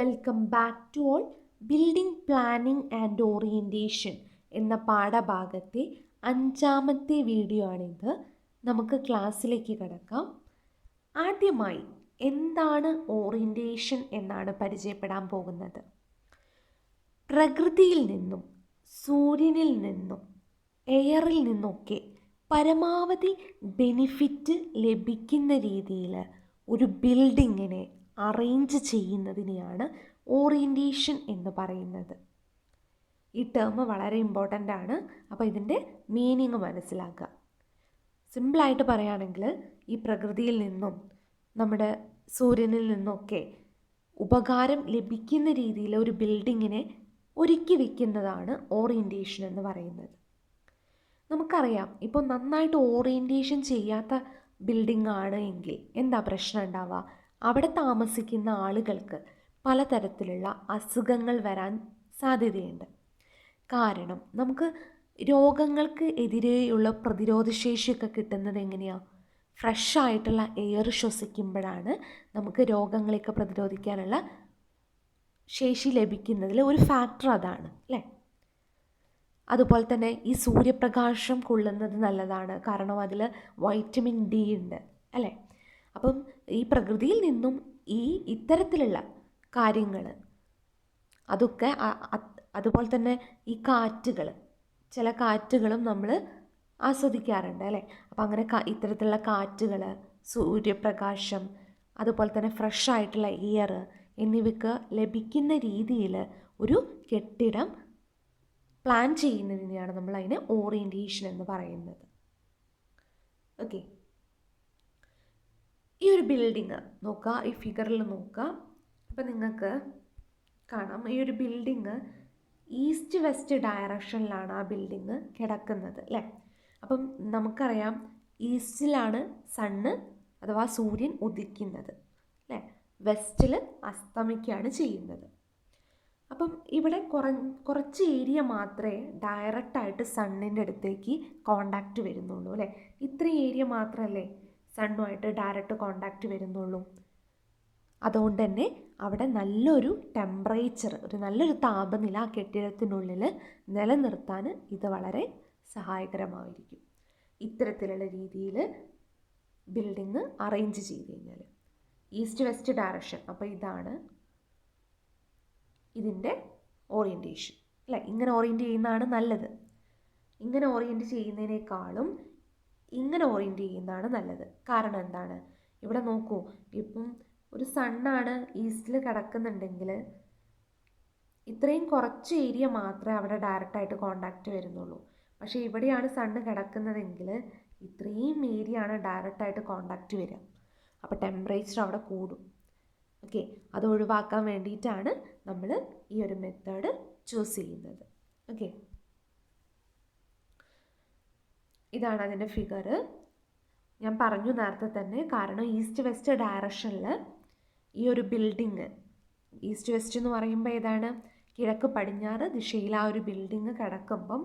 Welcome back to all. Building planning and orientation എന്ന പാഠഭാഗത്തെ 5ാമത്തെ video ആണിത്. നമുക്ക് ക്ലാസ്സിലേക്ക് കിടക്കാം. ആദ്യമായി എന്താണ് ഓറിയൻറ്റേഷൻ എന്നാണ് പരിചയപ്പെടാൻ പോകുന്നത്. പ്രകൃതിയിൽ നിന്നും സൂര്യനിൽ നിന്നും എയറിൽ നിന്നൊക്കെ പരമാവധി ബെനിഫിറ്റ് ലഭിക്കുന്ന രീതിയിൽ ഒരു ബിൽഡിങ്ങിനെ അറേഞ്ച് ചെയ്യുന്നതിനെയാണ് ഓറിയൻറ്റേഷൻ എന്ന് പറയുന്നത്. ഈ ടേം വളരെ ഇമ്പോർട്ടൻ്റ് ആണ്. അപ്പോൾ ഇതിൻ്റെ മീനിങ് മനസ്സിലാക്കുക. സിമ്പിളായിട്ട് പറയുകയാണെങ്കിൽ ഈ പ്രകൃതിയിൽ നിന്നും നമ്മുടെ സൂര്യനിൽ നിന്നൊക്കെ ഉപകാരം ലഭിക്കുന്ന രീതിയിൽ ഒരു ബിൽഡിങ്ങിനെ ഒരുക്കി വയ്ക്കുന്നതാണ് ഓറിയൻറ്റേഷൻ എന്ന് പറയുന്നത്. നമുക്കറിയാം, ഇപ്പോൾ നന്നായിട്ട് ഓറിയൻറ്റേഷൻ ചെയ്യാത്ത ബിൽഡിംഗ് ആണ് എങ്കിൽ എന്താ പ്രശ്നം ഉണ്ടാവുക? അവിടെ താമസിക്കുന്ന ആളുകൾക്ക് പലതരത്തിലുള്ള അസുഖങ്ങൾ വരാൻ സാധ്യതയുണ്ട്. കാരണം നമുക്ക് രോഗങ്ങൾക്ക് എതിരെയുള്ള പ്രതിരോധശേഷിയൊക്കെ കിട്ടുന്നത് എങ്ങനെയാണ്? ഫ്രഷ് ആയിട്ടുള്ള എയർ ശ്വസിക്കുമ്പോഴാണ് നമുക്ക് രോഗങ്ങളെയൊക്കെ പ്രതിരോധിക്കാനുള്ള ശേഷി ലഭിക്കുന്നതിൽ ഒരു ഫാക്ടർ അതാണ്, അല്ലേ? അതുപോലെ തന്നെ ഈ സൂര്യപ്രകാശം കൊള്ളുന്നത് നല്ലതാണ്, കാരണം അതിൽ വൈറ്റമിൻ ഡി ഉണ്ട്, അല്ലേ? അപ്പം ഈ പ്രകൃതിയിൽ നിന്നും ഈ ഇത്തരത്തിലുള്ള കാര്യങ്ങൾ അതൊക്കെ അതുപോലെ തന്നെ ഈ കാറ്റുകൾ, ചില കാറ്റുകളും നമ്മൾ ആസ്വദിക്കാറുണ്ട്, അല്ലേ? അപ്പം അങ്ങനെ ഇത്തരത്തിലുള്ള കാറ്റുകൾ, സൂര്യപ്രകാശം, അതുപോലെ തന്നെ ഫ്രഷ് ആയിട്ടുള്ള എയർ എന്നിവയ്ക്ക് ലഭിക്കുന്ന രീതിയിൽ ഒരു കെട്ടിടം പ്ലാൻ ചെയ്യുന്നതിനെയാണ് നമ്മൾ അതിനെ ഓറിയൻറ്റേഷൻ എന്ന് പറയുന്നത്. ഓക്കെ, ഈ ഒരു ബിൽഡിങ് നോക്കുക, ഈ ഫിഗറിൽ നോക്കുക. അപ്പം നിങ്ങൾക്ക് കാണാം, ഈ ഒരു ബിൽഡിങ് ഈസ്റ്റ് വെസ്റ്റ് ഡയറക്ഷനിലാണ് ആ ബിൽഡിങ് കിടക്കുന്നത്, അല്ലേ? അപ്പം നമുക്കറിയാം, ഈസ്റ്റിലാണ് സണ്ണ് അഥവാ സൂര്യൻ ഉദിക്കുന്നത്, അല്ലേ? വെസ്റ്റിൽ അസ്തമിക്കുകയാണ് ചെയ്യുന്നത്. അപ്പം ഇവിടെ കുറച്ച് ഏരിയ മാത്രമേ ഡയറക്റ്റായിട്ട് സണ്ണിൻ്റെ അടുത്തേക്ക് കോണ്ടാക്റ്റ് വരുന്നുള്ളൂ, അല്ലേ? ഇത്രയും ഏരിയ മാത്രമല്ലേ സണ്ണുമായിട്ട് ഡയറക്റ്റ് കോണ്ടാക്റ്റ് വരുന്നുള്ളൂ. അതുകൊണ്ട് തന്നെ അവിടെ നല്ലൊരു ടെമ്പറേച്ചർ, ഒരു നല്ലൊരു താപനില ആ കെട്ടിടത്തിനുള്ളിൽ നിലനിർത്താൻ ഇത് വളരെ സഹായകരമായിരിക്കും, ഇത്തരത്തിലുള്ള രീതിയിൽ ബിൽഡിങ് അറേഞ്ച് ചെയ്ത് കഴിഞ്ഞാൽ. ഈസ്റ്റ് വെസ്റ്റ് ഡയറക്ഷൻ, അപ്പോൾ ഇതാണ് ഇതിൻ്റെ ഓറിയൻറ്റേഷൻ, അല്ലേ? ഇങ്ങനെ ഓറിയൻറ്റ് ചെയ്യുന്നതാണ് നല്ലത്. ഇങ്ങനെ ഓറിയൻറ്റ് ചെയ്യുന്നതിനേക്കാളും ഇങ്ങനെ ഓറിയൻറ്റ് ചെയ്യുന്നതാണ് നല്ലത്. കാരണം എന്താണ്? ഇവിടെ നോക്കൂ, ഇപ്പം ഒരു സണ്ണാണ് ഈസ്റ്റിൽ കിടക്കുന്നുണ്ടെങ്കിൽ ഇത്രയും കുറച്ച് ഏരിയ മാത്രമേ അവിടെ ഡയറക്റ്റായിട്ട് കോണ്ടാക്റ്റ് വരുന്നുള്ളൂ. പക്ഷേ ഇവിടെയാണ് സണ്ണ് കിടക്കുന്നതെങ്കിൽ ഇത്രയും ഏരിയ ആണ് ഡയറക്റ്റായിട്ട് കോണ്ടാക്റ്റ് വരിക. അപ്പോൾ ടെമ്പറേച്ചർ അവിടെ കൂടും. ഓക്കെ, അത് ഒഴിവാക്കാൻ വേണ്ടിയിട്ടാണ് നമ്മൾ ഈ ഒരു മെത്തേഡ് ചൂസ് ചെയ്യുന്നത്. ഓക്കെ, ഇതാണ് അതിൻ്റെ ഫിഗർ. ഞാൻ പറഞ്ഞു നേരത്തെ തന്നെ, കാരണം ഈസ്റ്റ് വെസ്റ്റ് ഡയറക്ഷനിൽ ഈ ഒരു ബിൽഡിങ്, ഈസ്റ്റ് വെസ്റ്റ് എന്ന് പറയുമ്പോൾ ഏതാണ്? കിഴക്ക് പടിഞ്ഞാറ് ദിശയിൽ ആ ഒരു ബിൽഡിങ് കിടക്കുമ്പം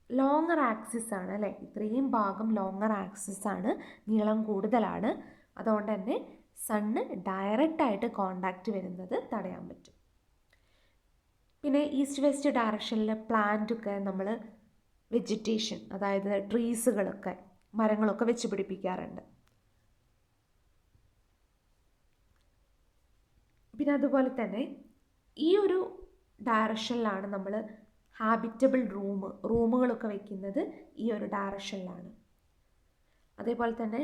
ലോങ്ങർ ആക്സിസ് ആണ്, അല്ലേ? ഇത്രയും ഭാഗം ലോങ്ങർ ആക്സിസ് ആണ്, നീളം കൂടുതലാണ്. അതുകൊണ്ട് തന്നെ സണ്ണ് ഡയറക്റ്റായിട്ട് കോണ്ടാക്റ്റ് വരുന്നത് തടയാൻ പറ്റും. പിന്നെ ഈസ്റ്റ് വെസ്റ്റ് ഡയറക്ഷനിൽ പ്ലാന്റൊക്കെ നമ്മൾ വെജിറ്റേഷൻ, അതായത് ട്രീസുകളൊക്കെ, മരങ്ങളൊക്കെ വെച്ച് പിടിപ്പിക്കാറുണ്ട്. പിന്നെ അതുപോലെ തന്നെ ഈ ഒരു ഡയറക്ഷനിലാണ് നമ്മൾ ഹാബിറ്റബിൾ റൂമുകളൊക്കെ വയ്ക്കുന്നത്, ഈ ഒരു ഡയറക്ഷനിലാണ്. അതേപോലെ തന്നെ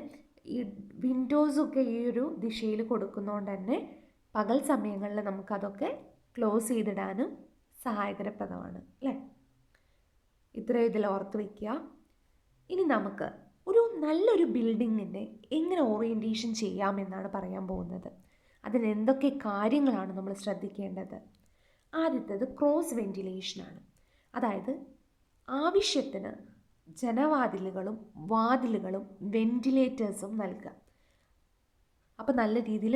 ഈ വിൻഡോസൊക്കെ ഈ ഒരു ദിശയിൽ കൊടുക്കുന്നതുകൊണ്ട് തന്നെ പകൽ സമയങ്ങളിൽ നമുക്കതൊക്കെ ക്ലോസ് ചെയ്തിടാനും സഹായകരപ്രദമാണ്, അല്ലേ? ഇത്രയും ഇതിൽ ഓർത്ത് വയ്ക്കുക. ഇനി നമുക്ക് ഒരു നല്ലൊരു ബിൽഡിങ്ങിനെ എങ്ങനെ ഓറിയൻറ്റേഷൻ ചെയ്യാമെന്നാണ് പറയാൻ പോകുന്നത്. അതിന് എന്തൊക്കെ കാര്യങ്ങളാണ് നമ്മൾ ശ്രദ്ധിക്കേണ്ടത്? ആദ്യത്തേത് ക്രോസ് വെൻറ്റിലേഷനാണ്. അതായത് ആവശ്യത്തിന് ജനവാതിലുകളും വാതിലുകളും വെൻറ്റിലേറ്റേഴ്സും നൽകുക. അപ്പോൾ നല്ല രീതിയിൽ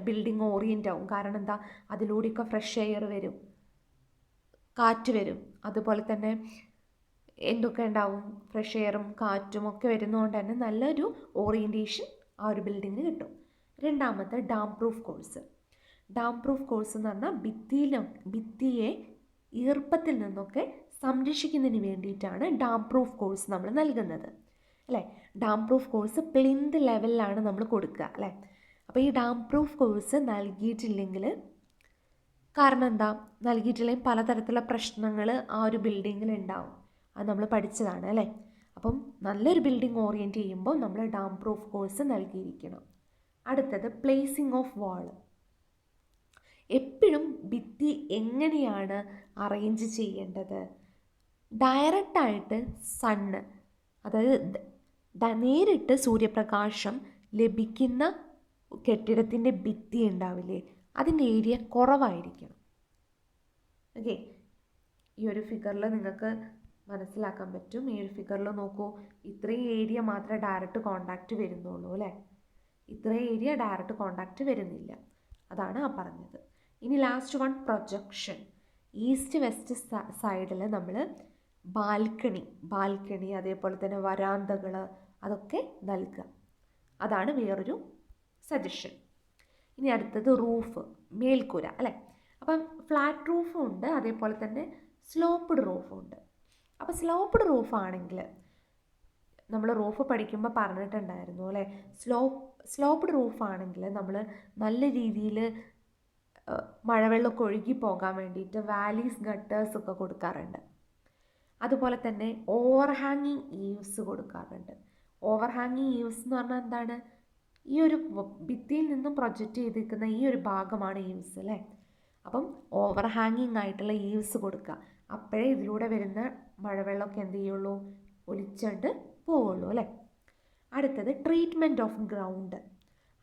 ബിൽഡിംഗ് ഓറിയൻ്റ് ആവും. കാരണം എന്താ? അതിലൂടെയൊക്കെ ഫ്രഷ് എയർ വരും, കാറ്റ് വരും. അതുപോലെ തന്നെ എന്തൊക്കെ ഉണ്ടാവും? ഫ്രഷ് എയറും കാറ്റും ഒക്കെ വരുന്നതുകൊണ്ട് തന്നെ നല്ലൊരു ഓറിയൻറ്റേഷൻ ആ ഒരു ബിൽഡിങ്ങിന് കിട്ടും. രണ്ടാമത്തെ dam proof course. Dam proof course എന്ന് പറഞ്ഞാൽ ഭിത്തിയെ ഈർപ്പത്തിൽ നിന്നൊക്കെ സംരക്ഷിക്കുന്നതിന് വേണ്ടിയിട്ടാണ് ഡാം പ്രൂഫ് കോഴ്സ് നമ്മൾ നൽകുന്നത് അല്ലേ. ഡാം പ്രൂഫ് കോഴ്സ് പ്ലിന്ത് ലെവലിലാണ് നമ്മൾ കൊടുക്കുക അല്ലേ. അപ്പോൾ ഈ ഡാം പ്രൂഫ് കോഴ്സ് നൽകിയിട്ടില്ലെങ്കിൽ, കാരണം എന്താ, നൽകിയിട്ടില്ലെങ്കിൽ പലതരത്തിലുള്ള പ്രശ്നങ്ങൾ ആ ഒരു ബിൽഡിങ്ങിൽ ഉണ്ടാവും. അത് നമ്മൾ പഠിച്ചതാണ് അല്ലേ. അപ്പം നല്ലൊരു ബിൽഡിംഗ് ഓറിയൻറ്റ് ചെയ്യുമ്പോൾ നമ്മൾ ഡാം പ്രൂഫ് കോഴ്സ് നൽകിയിരിക്കണം. അടുത്തത് പ്ലേസിംഗ് ഓഫ് വാൾ. എപ്പോഴും ഭിത്തി എങ്ങനെയാണ് അറേഞ്ച് ചെയ്യേണ്ടത്? ഡയറക്റ്റായിട്ട് സണ്ണ്, അതായത് നേരിട്ട് സൂര്യപ്രകാശം ലഭിക്കുന്ന കെട്ടിടത്തിൻ്റെ ഭിത്തി ഉണ്ടാവില്ലേ, അതിൻ്റെ ഏരിയ കുറവായിരിക്കണം. ഓക്കെ, ഈ ഒരു ഫിഗറിൽ നിങ്ങൾക്ക് മനസ്സിലാക്കാൻ പറ്റും. ഈ ഒരു ഫിഗറിൽ നോക്കൂ, ഇത്രയും ഏരിയ മാത്രമേ ഡയറക്റ്റ് കോണ്ടാക്റ്റ് വരുന്നുള്ളൂ അല്ലേ. ഇത്രയും ഏരിയ ഡയറക്റ്റ് കോണ്ടാക്റ്റ് വരുന്നില്ല, അതാണ് ആ പറഞ്ഞത്. ഇനി last one, projection. East west സൈഡിൽ നമ്മൾ ബാൽക്കണി അതേപോലെ തന്നെ വരാന്തകൾ അതൊക്കെ നൽകുക, അതാണ് വേറൊരു സജഷൻ. ഇനി അടുത്തത് റൂഫ്, മേൽക്കൂര അല്ലേ. അപ്പം ഫ്ലാറ്റ് റൂഫും ഉണ്ട്, അതേപോലെ തന്നെ സ്ലോപ്പ്ഡ് റൂഫും ഉണ്ട്. അപ്പോൾ സ്ലോപ്പ്ഡ് റൂഫാണെങ്കിൽ നമ്മൾ റൂഫ് പഠിക്കുമ്പോൾ പറഞ്ഞിട്ടുണ്ടായിരുന്നു അല്ലേ. സ്ലോപ്പ്ഡ് റൂഫാണെങ്കിൽ നമ്മൾ നല്ല രീതിയിൽ മഴവെള്ളമൊക്കെ ഒഴുകി പോകാൻ വേണ്ടിയിട്ട് വാലീസ് ഗട്ടേഴ്സ് ഒക്കെ കൊടുക്കാറുണ്ട്. അതുപോലെ തന്നെ ഓവർ ഹാങ്ങിങ് ഈവ്സ് കൊടുക്കാറുണ്ട്. ഓവർ ഹാങ്ങിങ് ഈവ്സ് എന്ന് പറഞ്ഞാൽ എന്താണ്? ഈ ഒരു ഭിത്തിയിൽ നിന്നും പ്രൊജക്റ്റ് ചെയ്തിരിക്കുന്ന ഈ ഒരു ഭാഗമാണ് ഈവ്സ് അല്ലേ. അപ്പം ഓവർ ഹാങ്ങിങ് ആയിട്ടുള്ള ഈവ്സ് കൊടുക്കുക, അപ്പോഴേ ഇതിലൂടെ വരുന്ന മഴവെള്ളമൊക്കെ എന്ത് ചെയ്യുള്ളൂ, ഒലിച്ചുകൊണ്ട് പോവുള്ളൂ അല്ലേ. അടുത്തത് ട്രീറ്റ്മെൻറ്റ് ഓഫ് ഗ്രൗണ്ട്,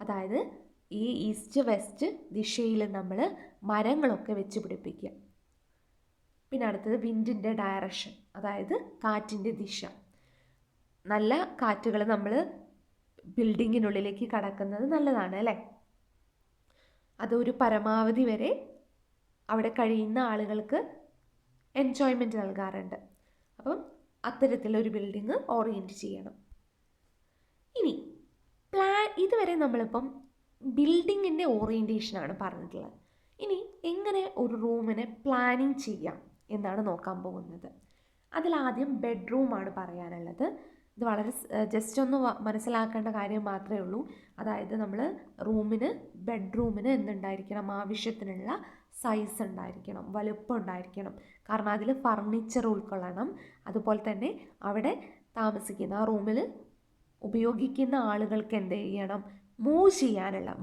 അതായത് ഈ ഈസ്റ്റ് വെസ്റ്റ് ദിശയിൽ നമ്മൾ മരങ്ങളൊക്കെ വെച്ച് പിടിപ്പിക്കുക. പിന്നെ അടുത്തത് വിൻഡിൻ്റെ ഡയറക്ഷൻ, അതായത് കാറ്റിൻ്റെ ദിശ. നല്ല കാറ്റുകൾ നമ്മൾ ബിൽഡിങ്ങിനുള്ളിലേക്ക് കടക്കുന്നത് നല്ലതാണ് അല്ലേ. അതൊരു പരമാവധി വരെ അവിടെ കഴിയുന്ന ആളുകൾക്ക് എൻജോയ്മെൻറ്റ് നൽകാറുണ്ട്. അപ്പം അത്തരത്തിലൊരു ബിൽഡിങ് ഓറിയൻറ്റ് ചെയ്യണം. ഇനി ഇതുവരെ നമ്മളിപ്പം ബിൽഡിങ്ങിൻ്റെ ഓറിയൻറ്റേഷനാണ് പറഞ്ഞിട്ടുള്ളത്. ഇനി എങ്ങനെ ഒരു റൂമിനെ പ്ലാനിങ് ചെയ്യാം എന്നാണ് നോക്കാൻ പോകുന്നത്. അതിലാദ്യം ബെഡ്റൂമാണ് പറയാനുള്ളത്. ഇത് വളരെ ജസ്റ്റ് ഒന്ന് മനസ്സിലാക്കേണ്ട കാര്യം മാത്രമേ ഉള്ളൂ. അതായത് നമ്മൾ ബെഡ്റൂമിന് എന്തുണ്ടായിരിക്കണം, ആവശ്യത്തിനുള്ള സൈസ് ഉണ്ടായിരിക്കണം, വലുപ്പം ഉണ്ടായിരിക്കണം. കാരണം അതിൽ ഫർണിച്ചർ ഉൾക്കൊള്ളണം. അതുപോലെ തന്നെ അവിടെ താമസിക്കുന്ന ആ റൂമിൽ ഉപയോഗിക്കുന്ന ആളുകൾക്ക് എന്ത് ചെയ്യണം,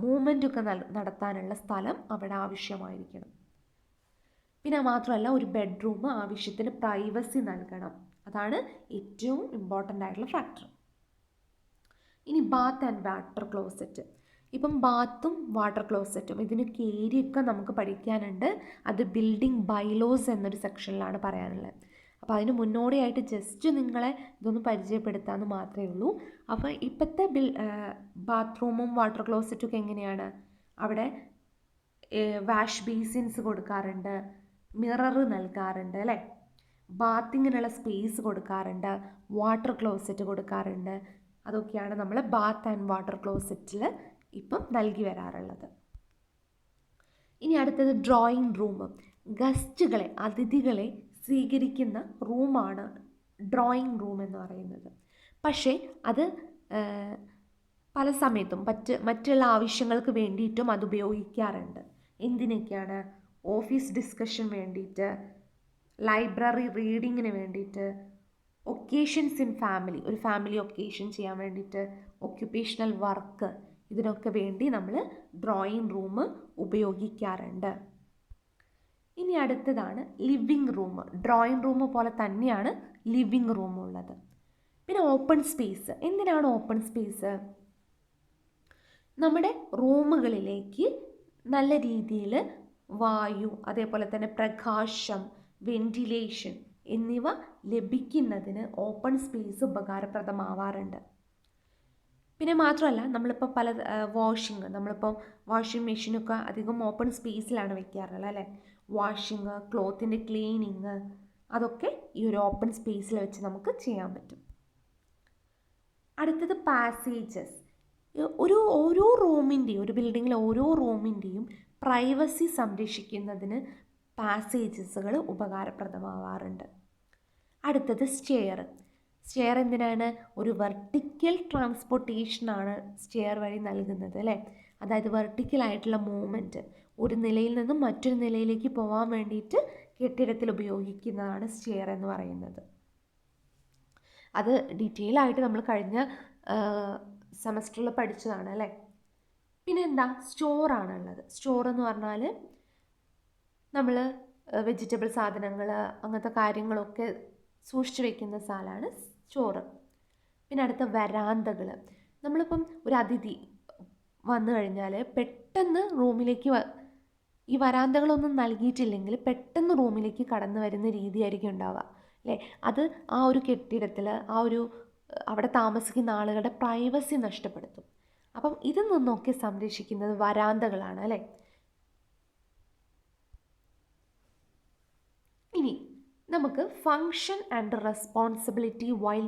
മൂവ്മെൻറ്റൊക്കെ നടത്താനുള്ള സ്ഥലം അവിടെ ആവശ്യമായിരിക്കണം. പിന്നെ മാത്രമല്ല ഒരു ബെഡ്റൂം ആവശ്യത്തിന് പ്രൈവസി നൽകണം. അതാണ് ഏറ്റവും ഇമ്പോർട്ടൻ്റ് ആയിട്ടുള്ള ഫാക്ടർ. ഇനി ബാത്ത് ആൻഡ് വാട്ടർ ക്ലോസറ്റ്. ഇപ്പം ബാത്തും വാട്ടർ ക്ലോസറ്റും ഇതിനൊക്കെ ഏരിയൊക്കെ നമുക്ക് പഠിക്കാനുണ്ട്. അത് ബിൽഡിംഗ് ബൈലോസ് എന്നൊരു സെക്ഷനിലാണ് പറയാനുള്ളത്. അപ്പോൾ അതിന് മുന്നോടിയായിട്ട് ജസ്റ്റ് നിങ്ങളെ ഇതൊന്ന് പരിചയപ്പെടുത്താമെന്ന് മാത്രമേ ഉള്ളൂ. അപ്പോൾ ഇപ്പോഴത്തെ ബാത്റൂമും വാട്ടർ ക്ലോസറ്റും ഒക്കെ എങ്ങനെയാണ്, അവിടെ വാഷ് ബേസിൻസ് കൊടുക്കാറുണ്ട്, മിറർ നൽകാറുണ്ട് അല്ലേ, ബാത്തിങ്ങിനുള്ള സ്പേസ് കൊടുക്കാറുണ്ട്, വാട്ടർ ക്ലോസറ്റ് കൊടുക്കാറുണ്ട്. അതൊക്കെയാണ് നമ്മൾ ബാത്ത് ആൻഡ് വാട്ടർ ക്ലോസറ്റിൽ ഇപ്പം നൽകി വരാറുള്ളത്. ഇനി അടുത്തത് ഡ്രോയിങ് റൂം. അതിഥികളെ സ്വീകരിക്കുന്ന റൂമാണ് ഡ്രോയിങ് റൂം എന്ന് പറയുന്നത്. പക്ഷേ അത് പല സമയത്തും മറ്റുള്ള ആവശ്യങ്ങൾക്ക് വേണ്ടിയിട്ടും അത് ഉപയോഗിക്കാറുണ്ട്. എന്തിനൊക്കെയാണ്? ഓഫീസ് ഡിസ്കഷൻ വേണ്ടിയിട്ട്, ലൈബ്രറി റീഡിങ്ങിന് വേണ്ടിയിട്ട്, ഒക്കേഷൻസ് ഇൻ ഫാമിലി, ഒരു ഫാമിലി ഒക്കേഷൻ ചെയ്യാൻ വേണ്ടിയിട്ട്, ഒക്യുപ്പേഷണൽ വർക്ക്, ഇതിനൊക്കെ വേണ്ടി നമ്മൾ ഡ്രോയിങ് റൂം ഉപയോഗിക്കാറുണ്ട്. ഇനി അടുത്തതാണ് ലിവിങ് റൂം. ഡ്രോയിങ് റൂം പോലെ തന്നെയാണ് ലിവിങ് റൂം ഉള്ളത്. പിന്നെ ഓപ്പൺ സ്പേസ്. എന്തിനാണ് ഓപ്പൺ സ്പേസ്? നമ്മുടെ റൂമുകളിലേക്ക് നല്ല രീതിയിൽ വായു, അതേപോലെ തന്നെ പ്രകാശം, വെന്റിലേഷൻ എന്നിവ ലഭിക്കുന്നതിന് ഓപ്പൺ സ്പേസ് ഉപകാരപ്രദമാവാറുണ്ട്. പിന്നെ മാത്രമല്ല നമ്മളിപ്പോൾ നമ്മളിപ്പോൾ വാഷിംഗ് മെഷീനൊക്കെ അധികം ഓപ്പൺ സ്പേസിലാണ് വെക്കാറുള്ളത് അല്ലേ. വാഷിങ്, ക്ലോത്തിൻ്റെ ക്ലീനിങ്, അതൊക്കെ ഈ ഒരു ഓപ്പൺ സ്പേസിൽ വെച്ച് നമുക്ക് ചെയ്യാൻ പറ്റും. അടുത്തത് പാസേജസ്. ഒരു ബിൽഡിങ്ങിലെ ഓരോ റൂമിൻ്റെയും പ്രൈവസി സംരക്ഷിക്കുന്നതിന് പാസേജസുകൾ ഉപകാരപ്രദമാവാറുണ്ട്. അടുത്തത് സ്റ്റെയർ. സ്റ്റെയർ എന്തിനാണ്? ഒരു വെർട്ടിക്കൽ ട്രാൻസ്പോർട്ടേഷനാണ് സ്റ്റെയർ വഴി നൽകുന്നത് അല്ലേ. അതായത് വെർട്ടിക്കലായിട്ടുള്ള മൂവ്മെൻറ്റ്, ഒരു നിലയിൽ നിന്നും മറ്റൊരു നിലയിലേക്ക് പോകാൻ വേണ്ടിയിട്ട് കെട്ടിടത്തിൽ ഉപയോഗിക്കുന്നതാണ് സ്റ്റെയർ എന്ന് പറയുന്നത്. അത് ഡീറ്റെയിൽ ആയിട്ട് നമ്മൾ കഴിഞ്ഞ സെമസ്റ്ററിൽ പഠിച്ചതാണ് അല്ലേ. പിന്നെ എന്താ, സ്റ്റോറാണുള്ളത്. സ്റ്റോർ എന്ന് പറഞ്ഞാൽ നമ്മൾ വെജിറ്റബിൾ സാധനങ്ങൾ അങ്ങനത്തെ കാര്യങ്ങളൊക്കെ സൂക്ഷിച്ചു വയ്ക്കുന്ന സ്ഥലമാണ് സ്റ്റോറ്. പിന്നെ അടുത്ത വരാന്തകൾ. നമ്മളിപ്പം ഒരു അതിഥി വന്നു കഴിഞ്ഞാൽ പെട്ടെന്ന് റൂമിലേക്ക് ഈ വരാന്തകളൊന്നും നൽകിയിട്ടില്ലെങ്കിൽ പെട്ടെന്ന് റൂമിലേക്ക് കടന്നു വരുന്ന രീതിയായിരിക്കും ഉണ്ടാവുക അല്ലേ. അത് ആ ഒരു കെട്ടിടത്തിൽ അവിടെ താമസിക്കുന്ന ആളുകളുടെ പ്രൈവസി നഷ്ടപ്പെടുത്തും. അപ്പം ഇതിൽ നിന്നൊക്കെ സംരക്ഷിക്കുന്നത് വരാന്തകളാണ് അല്ലേ. ഇനി നമുക്ക് function and responsibility while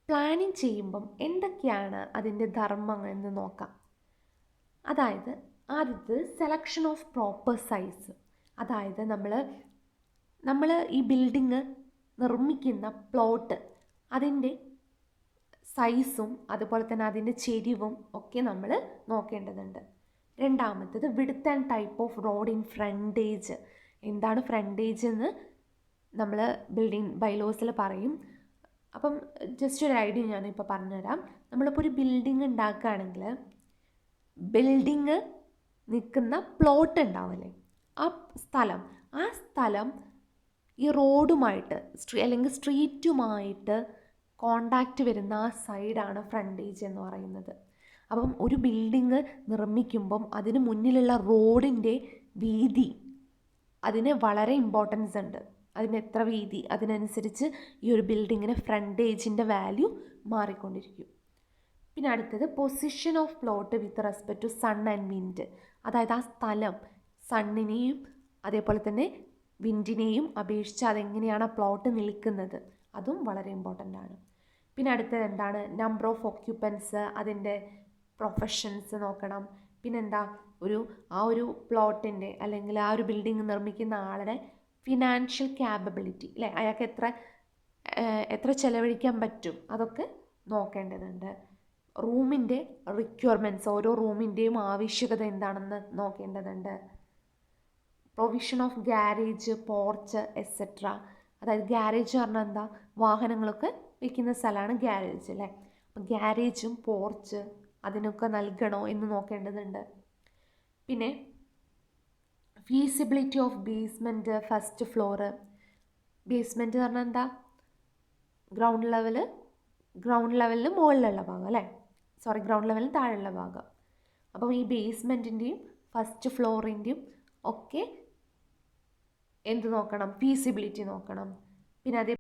planning ചെയ്യുമ്പം എന്തൊക്കെയാണ് അതിൻ്റെ ധർമ്മങ്ങൾ എന്ന് നോക്കാം. അതായത് ആദ്യത്തെ സെലക്ഷൻ ഓഫ് പ്രോപ്പർ സൈസ്. അതായത് നമ്മൾ ഈ ബിൽഡിങ് നിർമ്മിക്കുന്ന പ്ലോട്ട് അതിൻ്റെ സൈസും അതുപോലെ തന്നെ അതിൻ്റെ ചെരിവും ഒക്കെ നമ്മൾ നോക്കേണ്ടതുണ്ട്. രണ്ടാമത്തേത് width and type off road in frontage. എന്താണ് ഫ്രണ്ടേജ് എന്ന് നമ്മൾ ബിൽഡിംഗ് ബൈലോസിൽ പറയും. അപ്പം ജസ്റ്റ് ഒരു ഐഡിയ ഞാനിപ്പോൾ പറഞ്ഞുതരാം. നമ്മളിപ്പോൾ ഒരു ബിൽഡിംഗ് ഉണ്ടാക്കുകയാണെങ്കിൽ ബിൽഡിങ് നിൽക്കുന്ന പ്ലോട്ട് ഉണ്ടാവില്ലേ, ആ സ്ഥലം ഈ റോഡുമായിട്ട് അല്ലെങ്കിൽ സ്ട്രീറ്റുമായിട്ട് കോണ്ടാക്റ്റ് വരുന്ന ആ സൈഡാണ് ഫ്രണ്ടേജ് എന്ന് പറയുന്നത്. അപ്പം ഒരു ബിൽഡിങ് നിർമ്മിക്കുമ്പം അതിന് മുന്നിലുള്ള റോഡിൻ്റെ വീതി അതിന് വളരെ ഇമ്പോർട്ടൻസ് ഉണ്ട്. അതിന് എത്ര വീതി, അതിനനുസരിച്ച് ഈ ഒരു ബിൽഡിങ്ങിന് ഫ്രണ്ടേജിൻ്റെ വാല്യൂ മാറിക്കൊണ്ടിരിക്കും. പിന്നെ അടുത്തത് position of plot with respect to sun and wind. അതായത് ആ സ്ഥലം സണ്ണിനെയും അതേപോലെ തന്നെ വിൻഡിനെയും അപേക്ഷിച്ച് അതെങ്ങനെയാണ് ആ പ്ലോട്ട് നിൽക്കുന്നത്, അതും വളരെ ഇമ്പോർട്ടൻ്റ് ആണ്. പിന്നെ അടുത്തത് എന്താണ്, നമ്പർ ഓഫ് ഓക്യുപ്പൻസ്, അതിൻ്റെ പ്രൊഫഷൻസ് നോക്കണം. പിന്നെന്താ, ആ ഒരു പ്ലോട്ടിൻ്റെ അല്ലെങ്കിൽ ആ ഒരു ബിൽഡിംഗ് നിർമ്മിക്കുന്ന ആളുടെ ഫിനാൻഷ്യൽ ക്യാപ്പബിലിറ്റി അല്ലേ, അയാൾക്ക് എത്ര ചെലവഴിക്കാൻ പറ്റും അതൊക്കെ നോക്കേണ്ടതുണ്ട്. റൂമിൻ്റെ റിക്വയർമെൻറ്റ്സ്, ഓരോ റൂമിൻ്റെയും ആവശ്യകത എന്താണെന്ന് നോക്കേണ്ടതുണ്ട്. Provision of garage, porch etcetera. അതായത് ഗ്യാരേജ് പറഞ്ഞാൽ എന്താ, വാഹനങ്ങളൊക്കെ വയ്ക്കുന്ന സ്ഥലമാണ് ഗ്യാരേജ് അല്ലേ. അപ്പം ഗ്യാരേജും പോർച്ച് അതിനൊക്കെ നൽകണോ എന്ന് നോക്കേണ്ടതുണ്ട്. പിന്നെ feasibility of basement, first floor. Basement പറഞ്ഞാൽ എന്താ, ഗ്രൗണ്ട് ലെവലിന് മുകളിലുള്ള ഭാഗം അല്ലേ, ഗ്രൗണ്ട് ലെവലിന് താഴെയുള്ള ഭാഗം. അപ്പം ഈ ബേസ്മെൻറ്റിൻ്റെയും ഫസ്റ്റ് ഫ്ലോറിൻ്റെയും ഒക്കെ എന്ത് നോക്കണം, ഫീസിബിലിറ്റി നോക്കണം. പിന്നെ അതേ